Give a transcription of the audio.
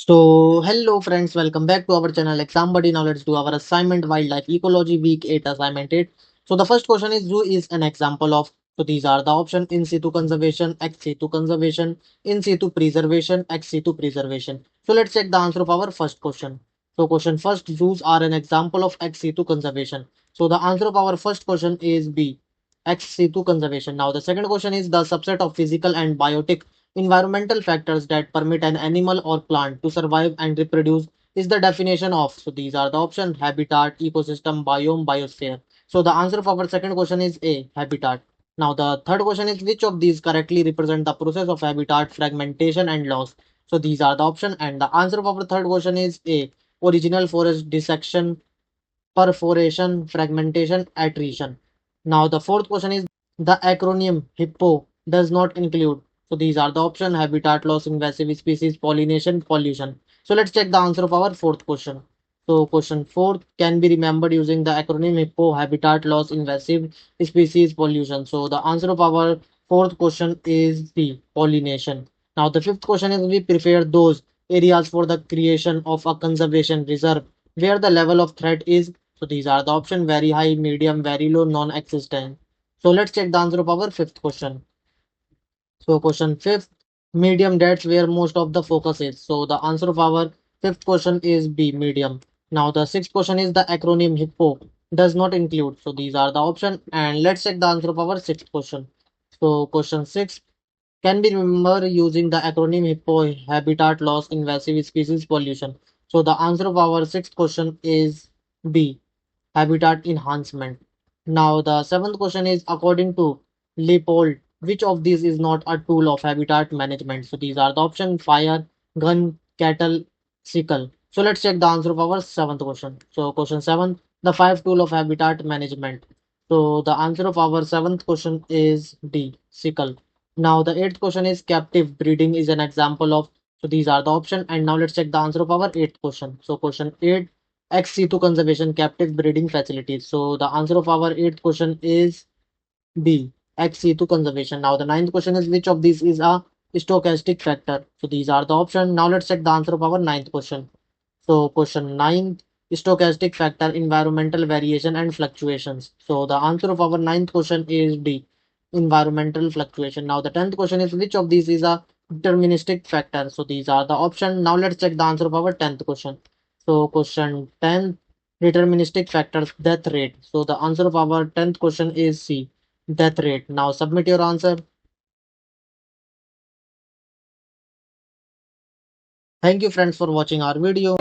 Hello friends, welcome back to our channel Exam Buddy. Now let's do our assignment Wildlife Ecology Week 8 assignment 8. So the first question is, zoo is an example of, so these are the option: in situ conservation, ex situ conservation, in situ preservation, ex situ preservation. So let's check the answer of our first question. So question first, zoos are an example of ex situ conservation. So the answer of our first question is B, ex situ conservation. Now the second question is, the subset of physical and biotic environmental factors that permit an animal or plant to survive and reproduce is the definition of. So these are the options: habitat, ecosystem, biome, biosphere. So the answer for our second question is A, habitat. Now the third question is, which of these correctly represent the process of habitat fragmentation and loss? So these are the options, and the answer for our third question is A, original forest dissection, perforation, fragmentation, attrition. Now the fourth question is, the acronym HIPPO does not include. So these are the option: habitat loss, invasive species, pollination, pollution. So let's check the answer of our fourth question. So question fourth can be remembered using the acronym HIPPO: habitat loss, invasive species, pollution. So the answer of our fourth question is the pollination. Now the fifth question is, we prefer those areas for the creation of a conservation reserve where the level of threat is. So these are the option: very high, medium, very low, non-existent. So let's check the answer of our fifth question. So question fifth, medium, that's where most of the focus is. So the answer of our fifth question is B, medium. Now the sixth question is, the acronym HIPPO does not include. So these are the option, and let's check the answer of our sixth question. So question six can be remembered using the acronym HIPPO: habitat loss, invasive species, pollution. So the answer of our sixth question is B, habitat enhancement. Now, the seventh question is, according to Leopold, which of these is not a tool of habitat management? So these are the option: fire, gun, cattle, sickle. So let's check the answer of our seventh question. So question seven, the five tool of habitat management. So the answer of our seventh question is D, sickle. Now the eighth question is, captive breeding is an example of. So these are the option, and now let's check the answer of our eighth question. So question eight, ex situ conservation, captive breeding facilities. So the answer of our eighth question is B, ex situ conservation. Now the ninth question is, which of these is a stochastic factor? So these are the option. Now let's check the answer of our ninth question. So question nine, stochastic factor, environmental variation and fluctuations. So the answer of our ninth question is D, environmental fluctuation. Now the tenth question is, which of these is a deterministic factor? So these are the option. Now let's check the answer of our tenth question. So question 10, deterministic factors, death rate. So the answer of our tenth question is C, death rate. Now submit your answer. Thank you friends for watching our video.